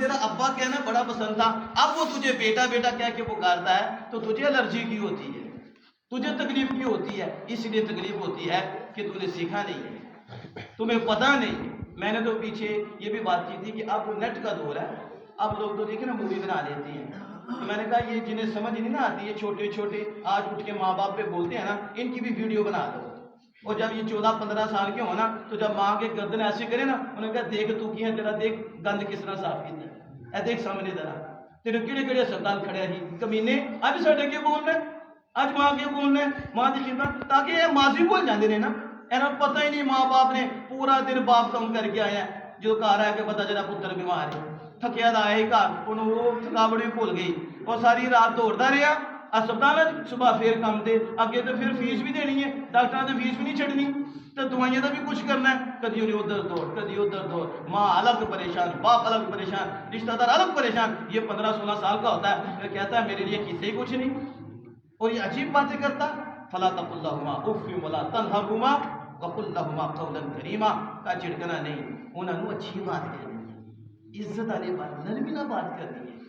तेरा अब्बा कहना बड़ा पसंद था, अब वो तुझे बेटा बेटा कह के पुकारता है तो तुझे एलर्जी की होती है, तुझे तकलीफ की होती है। इसलिए तकलीफ होती है कि तूने सीखा नहीं है, तुम्हें पता नहीं। मैंने तो पीछे ये भी बात की थी कि अब नेट का दौर है, अब लोग तो देखे ना मूवी बना लेते हैं। तो मैंने कहा ये जिन्हें समझ नहीं ना आती है, छोटे छोटे आज उठ के माँ बाप पे बोलते हैं ना, इनकी भी वीडियो बना दो। और जब ये 14-15 साल के हो ना, तो जब माँ के गर्दन ऐसे करे ना, उन्होंने कहा देख तू की है, तेरा देख गंद किस तरह साफ किया है, देख सामने जरा तेरे किड़े किड़े अस्पताल खड़े ही कमीने, अब साढ़े के बोलना अज माँ के बोलना माँ की खिदमत, ताकि ये माजी भूल जाते ने ना, इन्हों पता ही नहीं माँ बाप ने पूरा दिन बाप काम करके आया जो घर है कि पता चला पुत्र बीमार है, थकिया आया ही घर, उन्होंने वो थकावट भी भूल गई और सारी रात दौड़ता रहा अस्पताल, सुबह फिर काम से अगे तो फिर फीस भी देनी है, डॉक्टर ने फीस भी नहीं छड़नी, तो दवाइयां का भी कुछ करना है, कभी उन्हें उधर दौड़ कभी उधर दौड़, माँ अलग परेशान, बाप अलग परेशान, रिश्तेदार अलग परेशान। ये 15-16 साल का होता है, फिर कहता है मेरे लिए किसी कुछ नहीं, और ये अजीब बातें करता। फला तकुल्लहुमा उफ़्फ़िन वला तन्हरहुमा वकुल्लहुमा क़ौलन करीमा, का झिड़कना नहीं, उन्होंने अच्छी बात कहनी है, इज्जत वाली बात, नरमी ना बात करनी है।